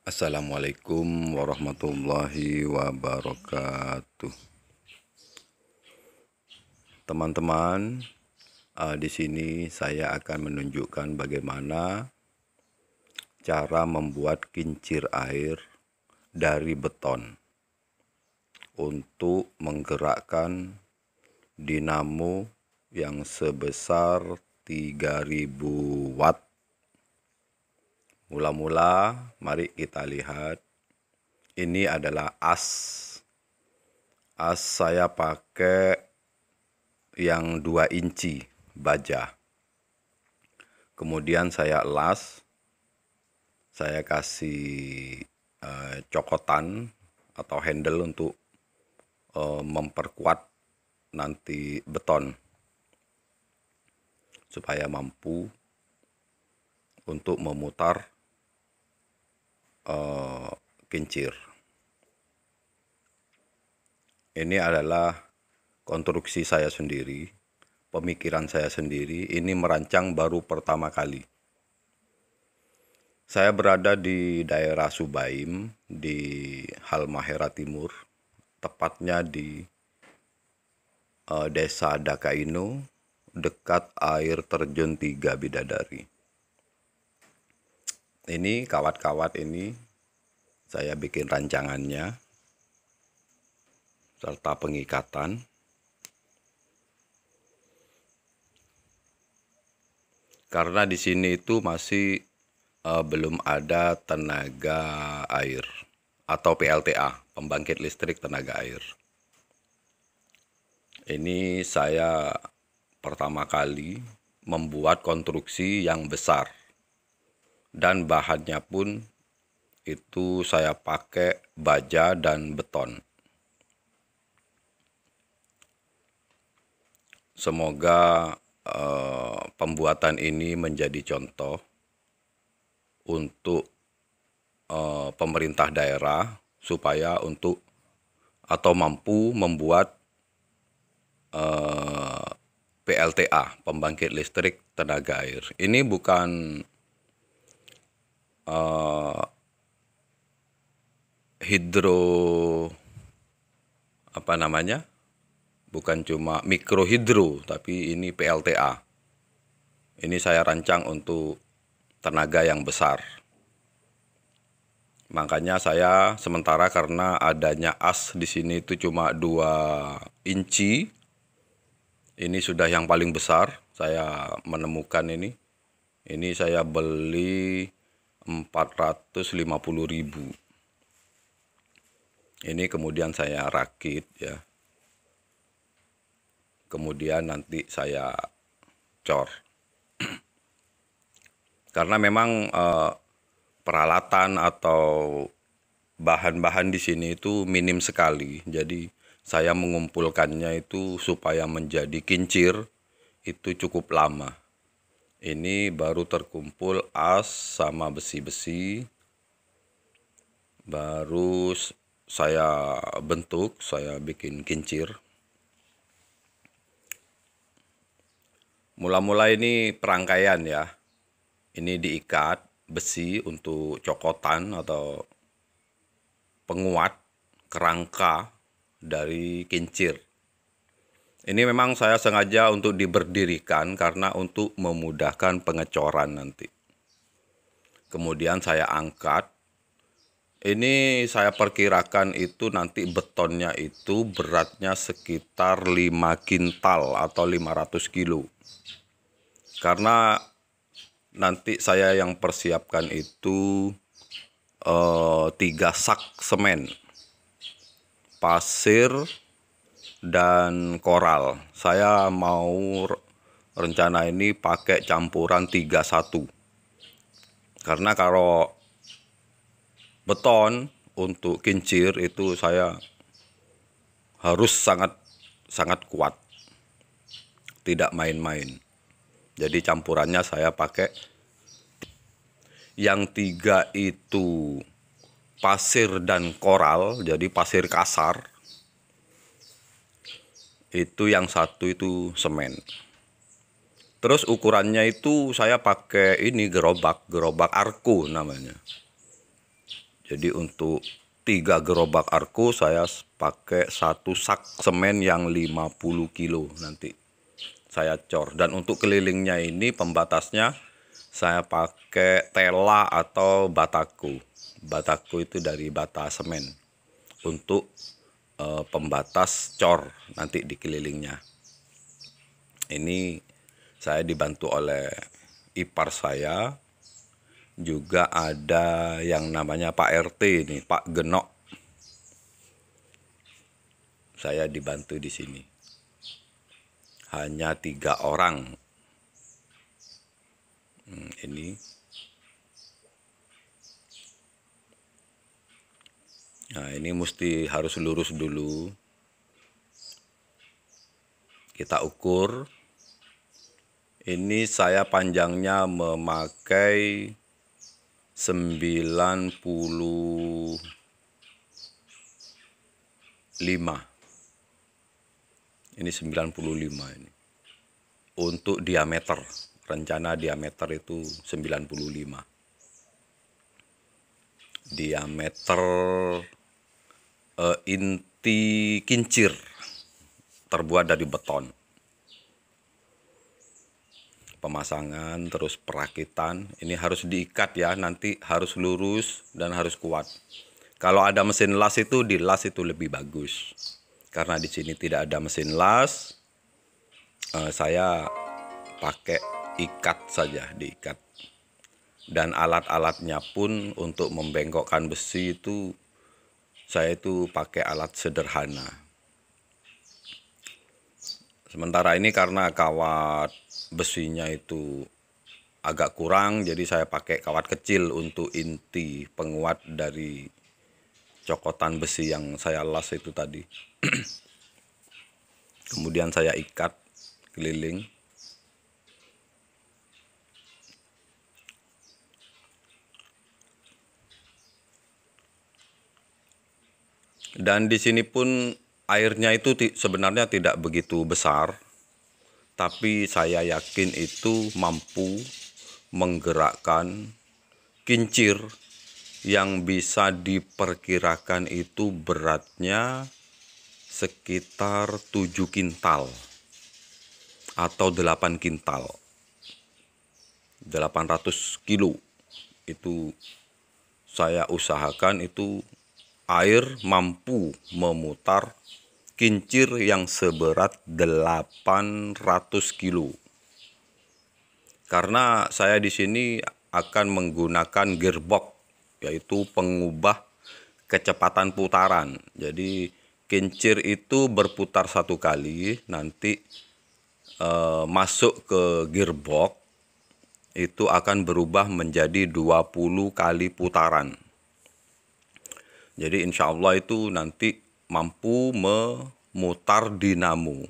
Assalamualaikum warahmatullahi wabarakatuh. Teman-teman, di sini saya akan menunjukkan bagaimana cara membuat kincir air dari beton untuk menggerakkan dinamo yang sebesar 3000 watt. Mula-mula mari kita lihat, ini adalah as. As saya pakai yang 2 inci baja. Kemudian saya las, saya kasih cokotan atau handle untuk memperkuat nanti beton supaya mampu untuk memutar kincir. Ini adalah konstruksi saya sendiri, pemikiran saya sendiri. Ini merancang baru pertama kali. Saya berada di daerah Subaim, di Halmahera Timur, tepatnya di Desa Dakaino, dekat air terjun 3 Bidadari. Ini kawat-kawat ini saya bikin rancangannya serta pengikatan. Karena di sini itu masih belum ada tenaga air atau PLTA, pembangkit listrik tenaga air. Ini saya pertama kali membuat konstruksi yang besar. Dan bahannya pun itu saya pakai baja dan beton. Semoga pembuatan ini menjadi contoh untuk pemerintah daerah supaya untuk atau mampu membuat PLTA, pembangkit listrik tenaga air. Ini bukan hidro bukan cuma mikrohidro, tapi ini PLTA. Ini saya rancang untuk tenaga yang besar. Makanya saya sementara karena adanya as di sini itu cuma 2 inci. Ini sudah yang paling besar. Saya menemukan ini. Ini saya beli 450.000. Ini kemudian saya rakit ya. Kemudian nanti saya cor. Karena memang peralatan atau bahan-bahan di sini itu minim sekali. Jadi saya mengumpulkannya itu supaya menjadi kincir itu cukup lama. Ini baru terkumpul as sama besi-besi. Baru saya bentuk, saya bikin kincir. Mula-mula ini perangkaian ya. Ini diikat besi untuk cokotan atau penguat kerangka dari kincir. Ini memang saya sengaja untuk diberdirikan karena untuk memudahkan pengecoran nanti. Kemudian saya angkat. Ini saya perkirakan itu nanti betonnya itu beratnya sekitar 5 kintal atau 500 kilo. Karena nanti saya yang persiapkan itu 3 sak semen, pasir, dan koral. Saya mau rencana ini pakai campuran 3-1. Karena kalau beton untuk kincir itu saya harus sangat kuat. Tidak main-main. Jadi campurannya saya pakai yang 3 itu pasir dan koral, jadi pasir kasar. Itu yang 1 itu semen. Terus ukurannya itu saya pakai ini gerobak Arco namanya. Jadi untuk 3 gerobak Arco saya pakai 1 sak semen yang 50 kilo nanti saya cor. Dan untuk kelilingnya ini pembatasnya saya pakai tela atau batako. Batako itu dari bata semen untuk pembatas cor nanti di kelilingnya. Ini saya dibantu oleh ipar saya, juga ada yang namanya Pak RT ini, Pak Genok. Saya dibantu di sini. Hanya 3 orang. Ini. Nah, ini mesti harus lurus dulu. Kita ukur. Ini saya panjangnya memakai 95. Ini 95 ini. Untuk diameter, rencana diameter itu 95. Diameter inti kincir terbuat dari beton. Pemasangan terus perakitan ini harus diikat ya, nanti harus lurus dan harus kuat. Kalau ada mesin las itu dilas itu lebih bagus. Karena di sini tidak ada mesin las, saya pakai ikat saja, diikat. Dan alat-alatnya pun untuk membengkokkan besi itu saya itu pakai alat sederhana. Sementara ini karena kawat besinya itu agak kurang, jadi saya pakai kawat kecil untuk inti penguat dari cokotan besi yang saya las itu tadi. Kemudian saya ikat keliling. Dan di sini pun airnya itu sebenarnya tidak begitu besar, tapi saya yakin itu mampu menggerakkan kincir yang bisa diperkirakan itu beratnya sekitar 7 kintal atau 8 kintal. 800 kilo itu saya usahakan itu air mampu memutar kincir yang seberat 800 kilo. Karena saya di sini akan menggunakan gearbox, yaitu pengubah kecepatan putaran. Jadi kincir itu berputar 1 kali, nanti masuk ke gearbox itu akan berubah menjadi 20 kali putaran. Jadi insya Allah itu nanti mampu memutar dinamo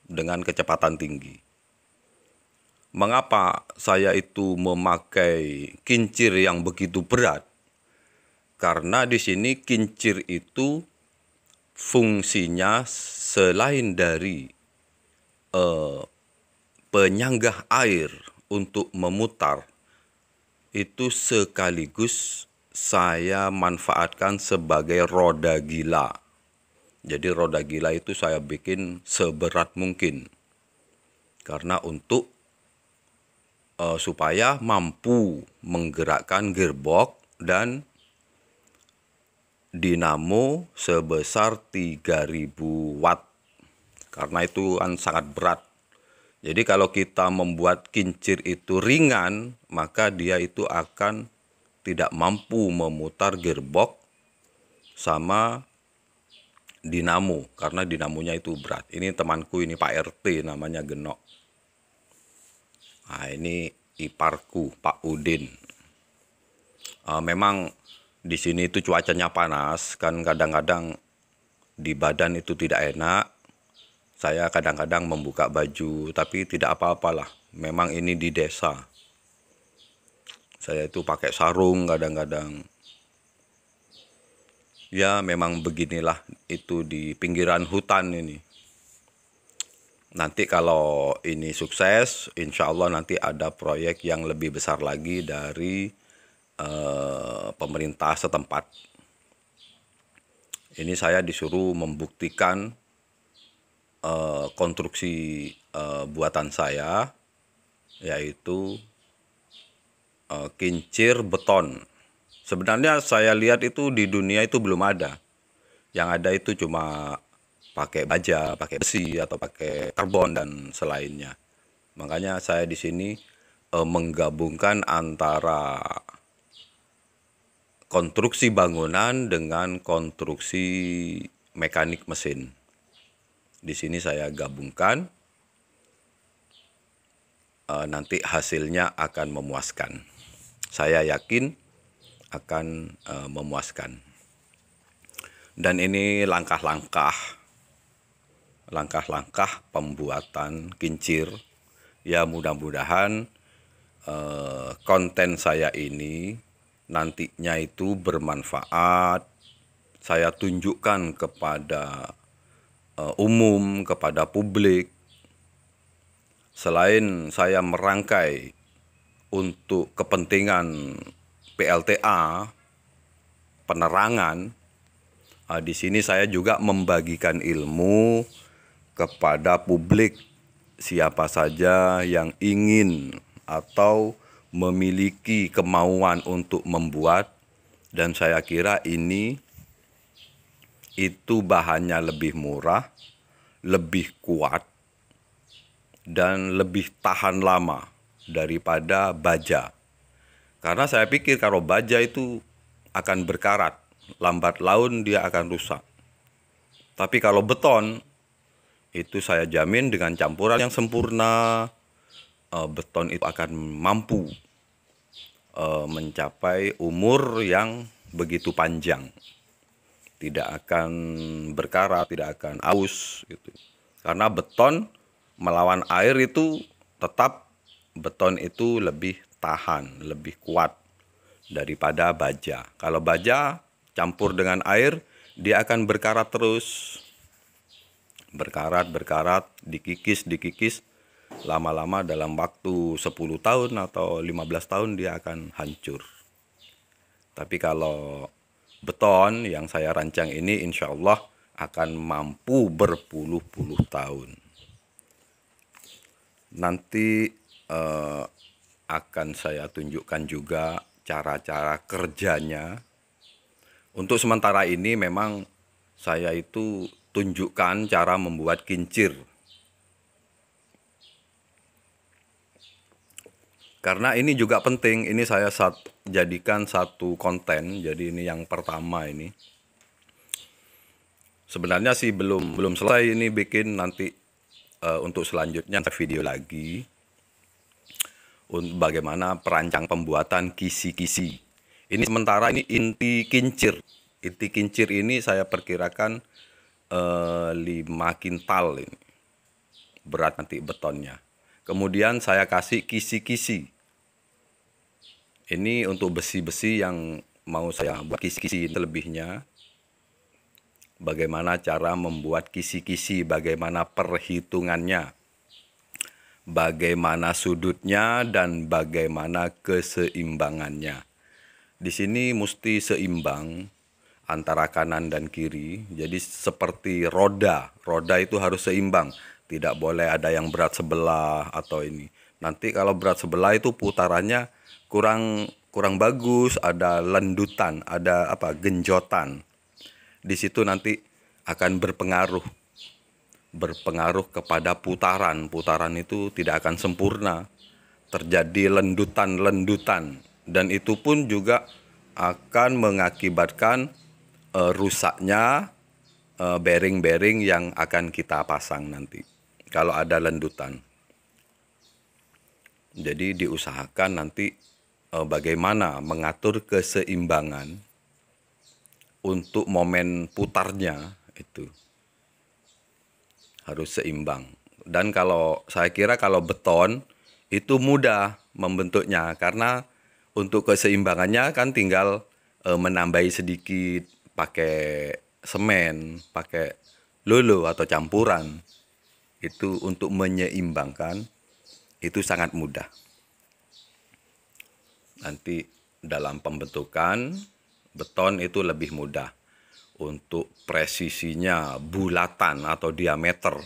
dengan kecepatan tinggi. Mengapa saya itu memakai kincir yang begitu berat? Karena di sini kincir itu fungsinya selain dari penyanggah air untuk memutar, itu sekaligus saya manfaatkan sebagai roda gila. Jadi roda gila itu saya bikin seberat mungkin. Karena untuk supaya mampu menggerakkan gearbox dan dinamo sebesar 3000 watt. Karena itu kan sangat berat. Jadi kalau kita membuat kincir itu ringan, maka dia itu akan tidak mampu memutar gearbox sama dinamo, karena dinamonya itu berat. Ini temanku ini Pak RT namanya Genok. Nah ini iparku Pak Udin. Memang di sini itu cuacanya panas, kan kadang-kadang di badan itu tidak enak. Saya kadang-kadang membuka baju, tapi tidak apa-apalah. Memang ini di desa. Saya itu pakai sarung kadang-kadang. Ya memang beginilah itu di pinggiran hutan ini. Nanti kalau ini sukses, insya Allah nanti ada proyek yang lebih besar lagi dari pemerintah setempat. Ini saya disuruh membuktikan konstruksi buatan saya, yaitu kincir beton. Sebenarnya saya lihat itu di dunia itu belum ada. Yang ada itu cuma pakai baja, pakai besi, atau pakai karbon dan selainnya. Makanya saya di sini menggabungkan antara konstruksi bangunan dengan konstruksi mekanik mesin. Di sini saya gabungkan, nanti hasilnya akan memuaskan. Saya yakin akan memuaskan. Dan ini langkah-langkah pembuatan kincir. Ya, mudah-mudahan konten saya ini nantinya itu bermanfaat. Saya tunjukkan kepada umum, kepada publik. Selain saya merangkai untuk kepentingan PLTA, penerangan, di sini saya juga membagikan ilmu kepada publik. Siapa saja yang ingin atau memiliki kemauan untuk membuat, dan saya kira ini itu bahannya lebih murah, lebih kuat, dan lebih tahan lama daripada baja. Karena saya pikir kalau baja itu akan berkarat, lambat laun dia akan rusak. Tapi kalau beton, itu saya jamin dengan campuran yang sempurna, beton itu akan mampu mencapai umur yang begitu panjang. Tidak akan berkarat, tidak akan aus gitu. Karena beton melawan air itu tetap beton itu lebih tahan, lebih kuat daripada baja. Kalau baja campur dengan air, dia akan berkarat terus. Berkarat, dikikis, lama-lama dalam waktu 10 tahun atau 15 tahun dia akan hancur. Tapi kalau beton yang saya rancang ini insya Allah akan mampu berpuluh-puluh tahun. Nanti akan saya tunjukkan juga cara-cara kerjanya. Untuk sementara ini memang saya itu tunjukkan cara membuat kincir. Karena ini juga penting, ini saya jadikan satu konten. Jadi ini yang pertama ini. Sebenarnya sih belum selesai ini bikin, nanti untuk selanjutnya video lagi. Bagaimana perancang pembuatan kisi-kisi. Ini sementara ini inti kincir. Inti kincir ini saya perkirakan 5 kintal ini berat nanti betonnya. Kemudian saya kasih kisi-kisi. Ini untuk besi-besi yang mau saya buat kisi-kisi selebihnya. Bagaimana cara membuat kisi-kisi, bagaimana perhitungannya, bagaimana sudutnya, dan bagaimana keseimbangannya. Di sini mesti seimbang antara kanan dan kiri. Jadi seperti roda itu harus seimbang. Tidak boleh ada yang berat sebelah atau ini. Nanti kalau berat sebelah itu putarannya kurang bagus, ada lendutan, ada genjotan. Di situ nanti akan berpengaruh kepada putaran. Putaran itu tidak akan sempurna. Terjadi lendutan, dan itu pun juga akan mengakibatkan rusaknya bearing-bearing yang akan kita pasang nanti kalau ada lendutan. Jadi diusahakan nanti bagaimana mengatur keseimbangan untuk momen putarnya itu harus seimbang. Dan kalau saya kira kalau beton itu mudah membentuknya, karena untuk keseimbangannya kan tinggal menambahi sedikit pakai semen, pakai lolo atau campuran. Itu untuk menyeimbangkan itu sangat mudah. Nanti dalam pembentukan beton itu lebih mudah. Untuk presisinya, bulatan atau diameter,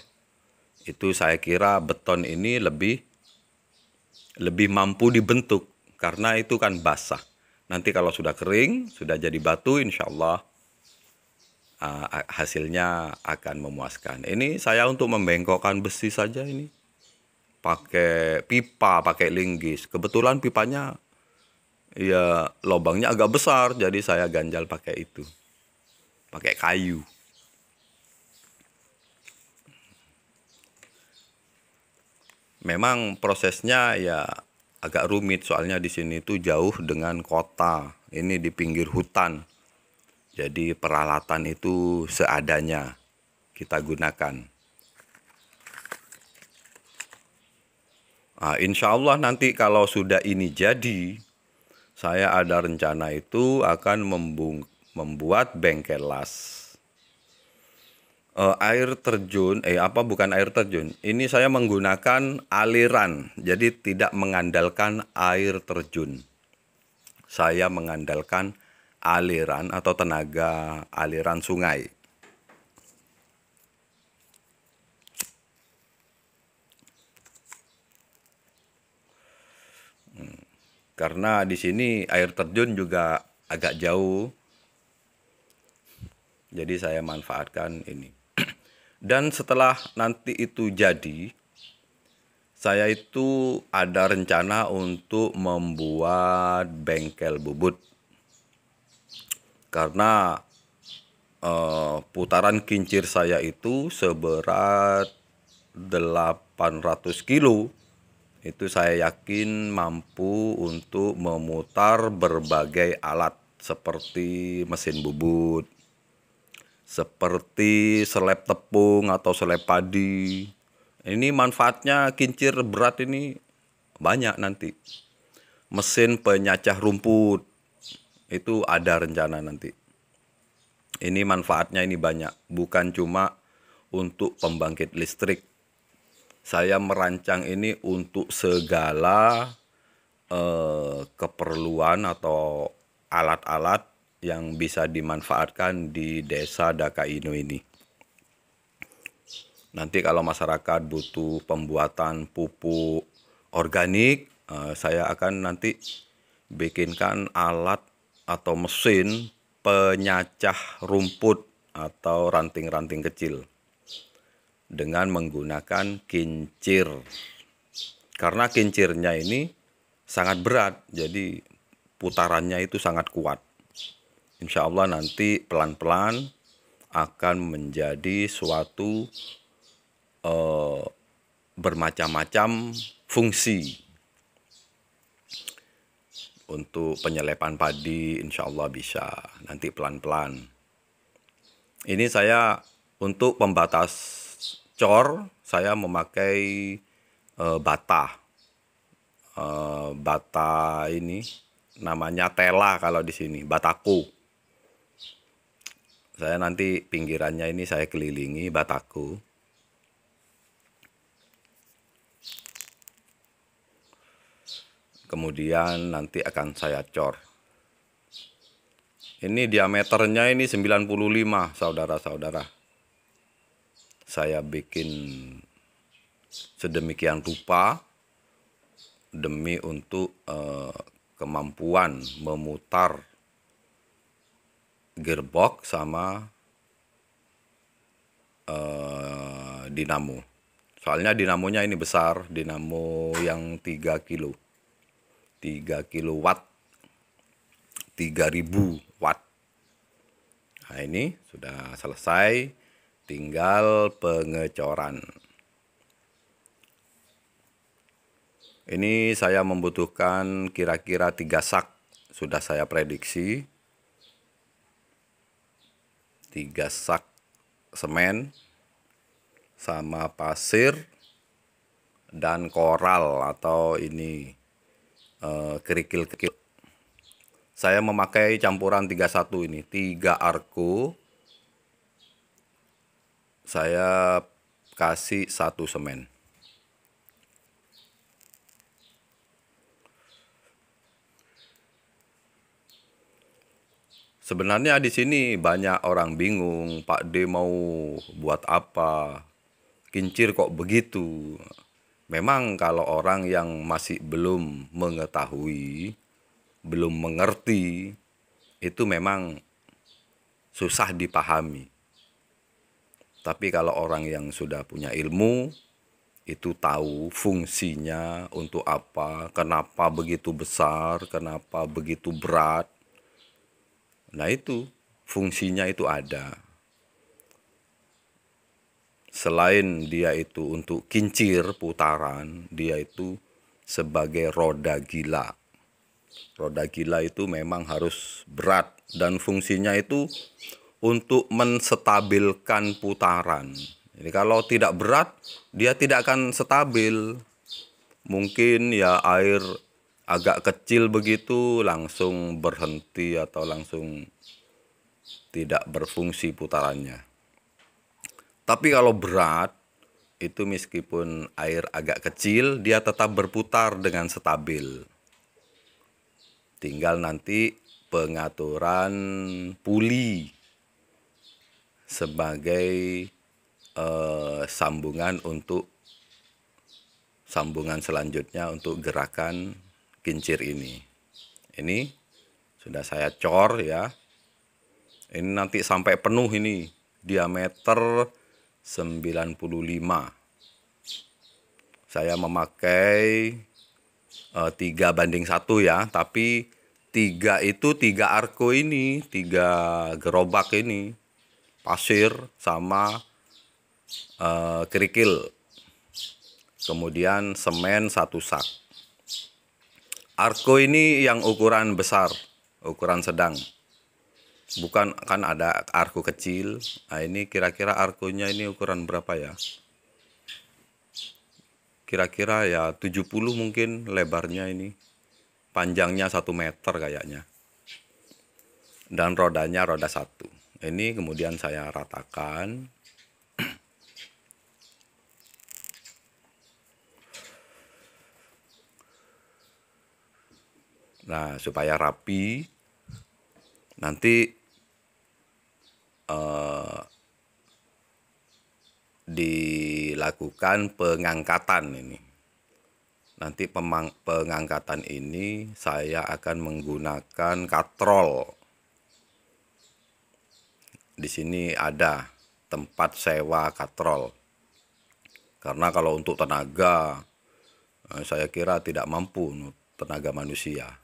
itu saya kira beton ini lebih mampu dibentuk karena itu kan basah. Nanti kalau sudah kering, sudah jadi batu, insya Allah hasilnya akan memuaskan. Ini saya untuk membengkokkan besi saja ini pakai pipa, pakai linggis. Kebetulan pipanya ya lubangnya agak besar, jadi saya ganjal pakai itu, pakai kayu. Memang prosesnya ya agak rumit, soalnya di sini tuh jauh dengan kota. Ini di pinggir hutan. Jadi peralatan itu seadanya kita gunakan. Nah, insya Allah nanti kalau sudah ini jadi, saya ada rencana itu akan membuat bengkel las. Air terjun, bukan air terjun. Ini saya menggunakan aliran, jadi tidak mengandalkan air terjun. Saya mengandalkan aliran atau tenaga aliran sungai. Karena di sini air terjun juga agak jauh, jadi saya manfaatkan ini. Dan setelah nanti itu jadi, saya itu ada rencana untuk membuat bengkel bubut. Karena putaran kincir saya itu seberat 800 kilo. Itu saya yakin mampu untuk memutar berbagai alat seperti mesin bubut, seperti seleb tepung atau seleb padi. Ini manfaatnya kincir berat ini banyak nanti. Mesin penyacah rumput itu ada rencana nanti. Ini manfaatnya ini banyak, bukan cuma untuk pembangkit listrik. Saya merancang ini untuk segala keperluan atau alat-alat yang bisa dimanfaatkan di desa Dakaino ini. Nanti kalau masyarakat butuh pembuatan pupuk organik, saya akan nanti bikinkan alat atau mesin penyacah rumput atau ranting-ranting kecil dengan menggunakan kincir. Karena kincirnya ini sangat berat, jadi putarannya itu sangat kuat. Insya Allah nanti pelan-pelan akan menjadi suatu bermacam-macam fungsi. Untuk penyelepan padi insya Allah bisa, nanti pelan-pelan. Ini saya untuk pembatas cor, saya memakai bata. Bata ini namanya tela kalau di sini, bataku. Saya nanti pinggirannya ini saya kelilingi bataku. Kemudian nanti akan saya cor. Ini diameternya ini 95, saudara-saudara. Saya bikin sedemikian rupa demi untuk kemampuan memutar gearbox sama dinamo. Soalnya dinamonya ini besar, dinamo yang 3 kilo. 3 kilowatt, 3000 watt. Nah, ini sudah selesai, tinggal pengecoran. Ini saya membutuhkan kira-kira 3 sak, sudah saya prediksi. 3 sak semen sama pasir dan koral atau ini kerikil-kerikil. Saya memakai campuran 31 ini, 3 arko. Saya kasih 1 semen. Sebenarnya di sini banyak orang bingung, Pak D mau buat apa? Kincir kok begitu? Memang kalau orang yang masih belum mengetahui, belum mengerti, itu memang susah dipahami. Tapi kalau orang yang sudah punya ilmu, itu tahu fungsinya untuk apa, kenapa begitu besar, kenapa begitu berat. Nah itu, fungsinya itu ada. Selain dia itu untuk kincir putaran, dia itu sebagai roda gila. Roda gila itu memang harus berat dan fungsinya itu untuk menstabilkan putaran. Jadi kalau tidak berat, dia tidak akan stabil. Mungkin ya air agak kecil begitu langsung berhenti atau langsung tidak berfungsi putarannya. Tapi kalau berat, itu meskipun air agak kecil, dia tetap berputar dengan stabil. Tinggal nanti pengaturan puli sebagai sambungan selanjutnya untuk gerakan kincir ini. Ini sudah saya cor ya. Ini nanti sampai penuh ini, diameter 95. Saya memakai 3:1 ya, tapi 3 itu 3 arko ini, 3 gerobak ini, pasir sama kerikil, kemudian semen 1 sak. Arko ini yang ukuran besar, ukuran sedang, bukan kan ada arko kecil. Nah ini kira-kira arkonya ini ukuran berapa ya? Kira-kira ya 70 mungkin lebarnya ini, panjangnya 1 meter kayaknya, dan rodanya roda 1. Ini kemudian saya ratakan. Nah supaya rapi, nanti dilakukan pengangkatan ini. Nanti pengangkatan ini saya akan menggunakan katrol. Di sini ada tempat sewa katrol. Karena kalau untuk tenaga, saya kira tidak mampu tenaga manusia.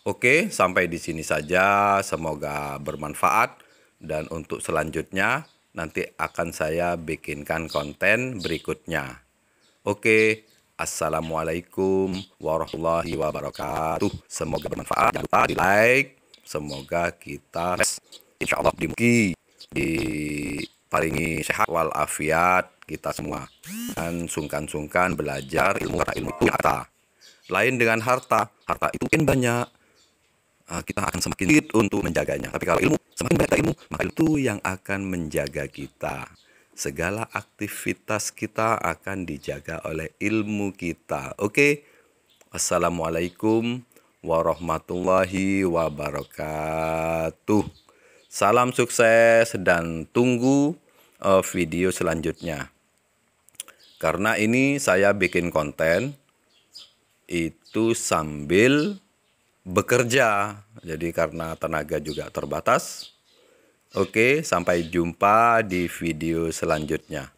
Oke, sampai di sini saja. Semoga bermanfaat. Dan untuk selanjutnya, nanti akan saya bikinkan konten berikutnya. Oke, assalamualaikum warahmatullahi wabarakatuh. Semoga bermanfaat. Jangan lupa di like. Semoga kita insya Allah diparingi sehat walafiat kita semua. Dan sungkan-sungkan belajar ilmu, karena ilmu itu harta. Lain dengan harta. Harta itu mungkin banyak. Kita akan semakin sulit untuk menjaganya. Tapi kalau ilmu, semakin banyak ilmu, maka itu yang akan menjaga kita. Segala aktivitas kita akan dijaga oleh ilmu kita. Oke? Assalamualaikum warahmatullahi wabarakatuh. Salam sukses dan tunggu video selanjutnya. Karena ini saya bikin konten itu sambil bekerja, jadi karena tenaga juga terbatas. Oke, sampai jumpa di video selanjutnya.